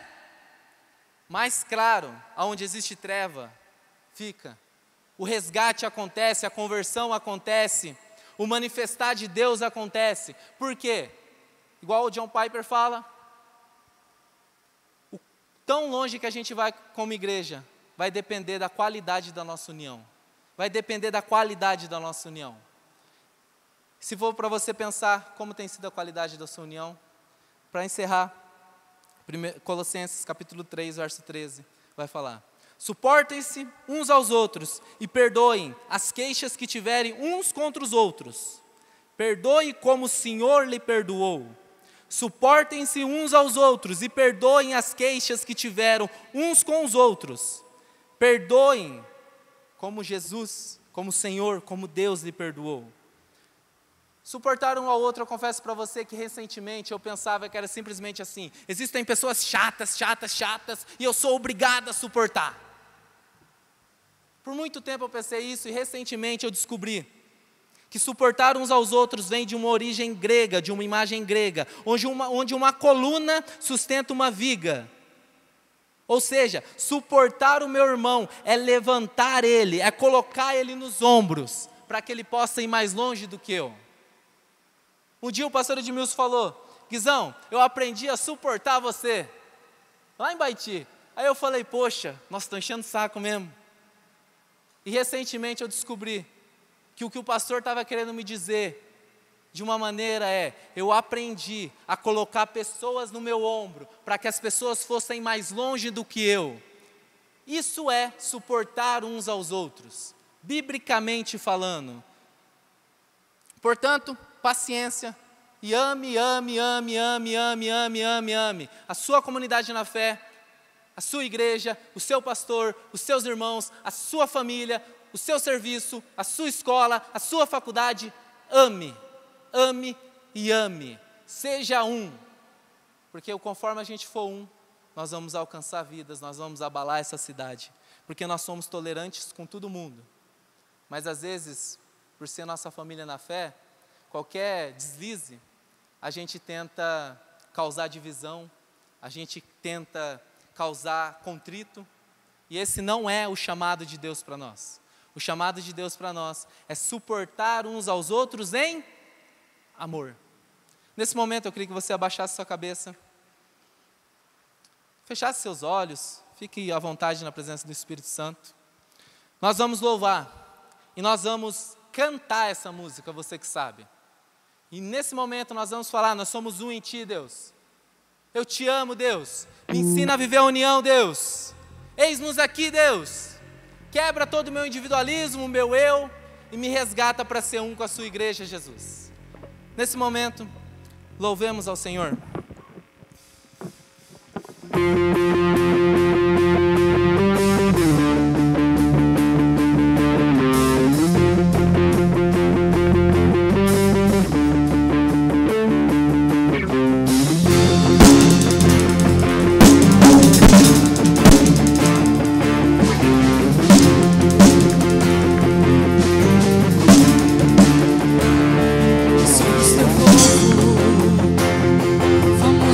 mais claro aonde existe treva fica. O resgate acontece, a conversão acontece, o manifestar de Deus acontece. Por quê? Igual o John Piper fala, o tão longe que a gente vai como igreja vai depender da qualidade da nossa união. Vai depender da qualidade da nossa união. Se for para você pensar como tem sido a qualidade da sua união, para encerrar, Colossenses capítulo 3, verso 13, vai falar: suportem-se uns aos outros e perdoem as queixas que tiverem uns contra os outros. Perdoe como o Senhor lhe perdoou. Suportem-se uns aos outros e perdoem as queixas que tiveram uns com os outros. Perdoem como Jesus, como o Senhor, como Deus lhe perdoou. Suportar um ao outro, eu confesso para você que recentemente eu pensava que era simplesmente assim: existem pessoas chatas, e eu sou obrigado a suportar. Por muito tempo eu pensei isso e recentemente eu descobri que suportar uns aos outros vem de uma origem grega, de uma imagem grega, onde uma coluna sustenta uma viga. Ou seja, suportar o meu irmão é levantar ele, é colocar ele nos ombros, para que ele possa ir mais longe do que eu. Um dia o pastor Edmilson falou: Guizão, eu aprendi a suportar você, lá em Baiti. Aí eu falei: poxa, nós estamos enchendo o saco mesmo. E recentemente eu descobri que o que o pastor estava querendo me dizer, de uma maneira eu aprendi a colocar pessoas no meu ombro, para que as pessoas fossem mais longe do que eu. Isso é suportar uns aos outros, biblicamente falando. Portanto, paciência, e ame a sua comunidade na fé, a sua igreja, o seu pastor, os seus irmãos, a sua família, o seu serviço, a sua escola, a sua faculdade. Ame e ame, seja um, porque conforme a gente for um, nós vamos alcançar vidas, nós vamos abalar essa cidade, porque nós somos tolerantes com todo mundo, mas às vezes, por ser nossa família na fé, qualquer deslize, a gente tenta causar divisão, a gente tenta causar contrito, e esse não é o chamado de Deus para nós. O chamado de Deus para nós é suportar uns aos outros em amor. Nesse momento eu queria que você abaixasse sua cabeça, fechasse seus olhos, fique à vontade na presença do Espírito Santo. Nós vamos louvar e nós vamos cantar essa música, você que sabe. E nesse momento nós vamos falar: nós somos um em Ti, Deus. Eu te amo, Deus. Me ensina a viver a união, Deus. Eis-nos aqui, Deus. quebra todo o meu individualismo, o meu eu, e me resgata para ser um com a sua igreja, Jesus. Nesse momento, louvemos ao Senhor.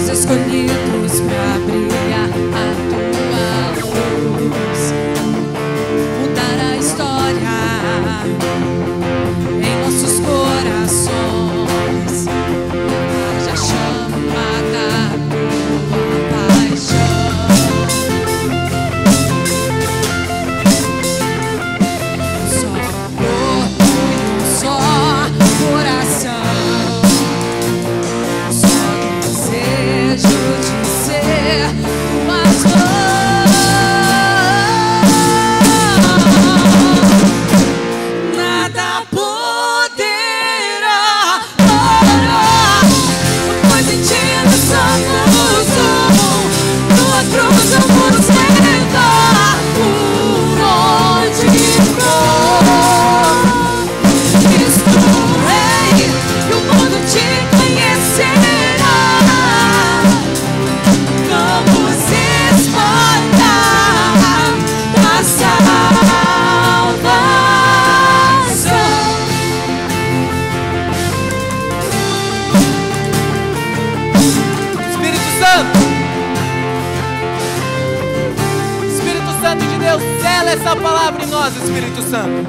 Escolhidos para brilhar a tua luz, mudar a história em nossos corações, haja chama da tua paixão. Um só corpo e um só coração. Desejo de ser tuas mãos. Nada poderá parar, pois em ti nós somos um. Tua cruz eu vou nos levar por onde for. Cristo Rei, e o mundo te conhecerá. Sela essa palavra em nós, Espírito Santo.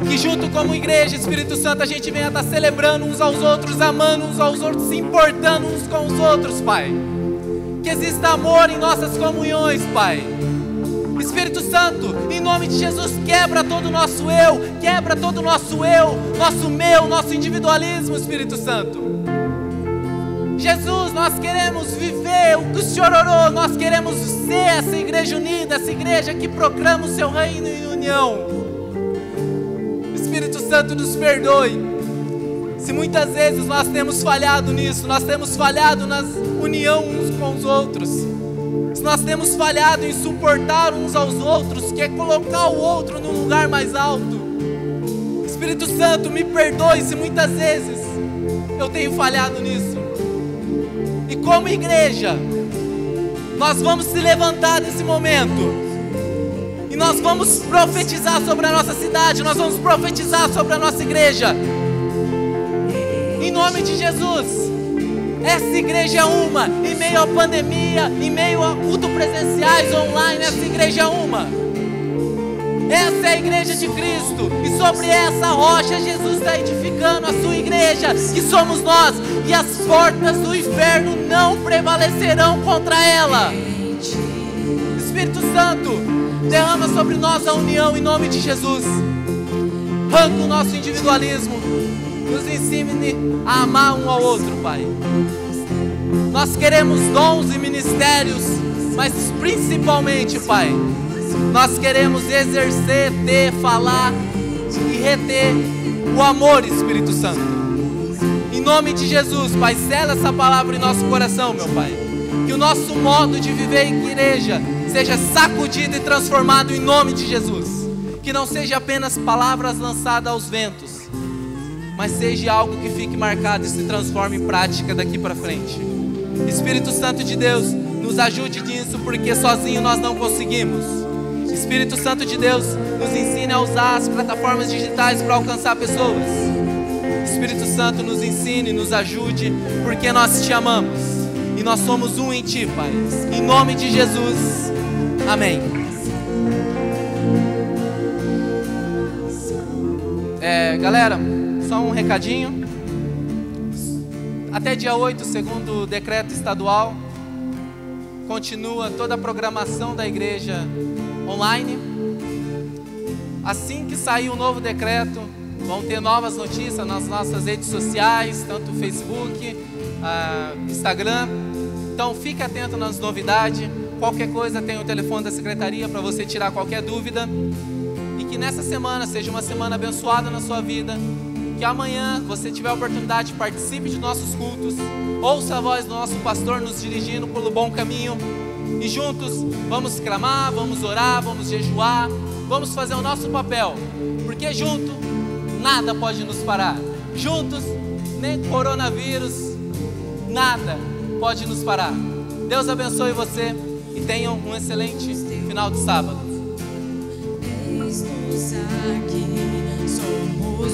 Que junto como igreja, Espírito Santo, a gente venha estar celebrando uns aos outros, amando uns aos outros, se importando uns com os outros, Pai. Que exista amor em nossas comunhões, Pai. Espírito Santo, em nome de Jesus, quebra todo o nosso eu, quebra todo o nosso eu, nosso meu, nosso individualismo, Espírito Santo. Jesus, nós queremos viver o que o Senhor orou, nós queremos ser essa igreja unida, essa igreja que proclama o seu reino em união. Espírito Santo, nos perdoe, se muitas vezes nós temos falhado nisso, nós temos falhado na união uns com os outros, se nós temos falhado em suportar uns aos outros, que é colocar o outro num lugar mais alto. Espírito Santo, me perdoe se muitas vezes eu tenho falhado nisso. E como igreja, nós vamos se levantar nesse momento e nós vamos profetizar sobre a nossa cidade, nós vamos profetizar sobre a nossa igreja. Em nome de Jesus, essa igreja é uma, em meio à pandemia, em meio a cultos presenciais, online, essa igreja é uma. Essa é a igreja de Cristo, e sobre essa rocha Jesus está edificando a sua igreja, que somos nós, e as portas do inferno não prevalecerão contra ela. Espírito Santo, derrama sobre nós a união em nome de Jesus. Arranca o nosso individualismo, nos ensine a amar um ao outro, Pai. Nós queremos dons e ministérios, mas principalmente, Pai, nós queremos exercer, ter, falar e reter o amor, Espírito Santo. Em nome de Jesus, Pai, sela essa palavra em nosso coração, meu Pai. Que o nosso modo de viver em igreja seja sacudido e transformado em nome de Jesus. Que não seja apenas palavras lançadas aos ventos, mas seja algo que fique marcado e se transforme em prática daqui para frente. Espírito Santo de Deus, nos ajude nisso, porque sozinho nós não conseguimos. Espírito Santo de Deus, nos ensine a usar as plataformas digitais para alcançar pessoas. Espírito Santo, nos ensine, nos ajude, porque nós te amamos e nós somos um em ti, Pai. Em nome de Jesus, amém. Galera, só um recadinho. Até dia 8, segundo o decreto estadual, continua toda a programação da igreja online. Assim que sair um novo decreto, vão ter novas notícias nas nossas redes sociais, tanto Facebook, Instagram. Então fique atento nas novidades. Qualquer coisa, tem o telefone da secretaria para você tirar qualquer dúvida. E que nessa semana seja uma semana abençoada na sua vida. Que amanhã você tiver a oportunidade, participe de nossos cultos, ouça a voz do nosso pastor nos dirigindo pelo bom caminho, e juntos vamos clamar, vamos orar, vamos jejuar, vamos fazer o nosso papel, porque junto nada pode nos parar, juntos nem coronavírus, nada pode nos parar. Deus abençoe você e tenham um excelente final de sábado. Eis-nos aqui, somos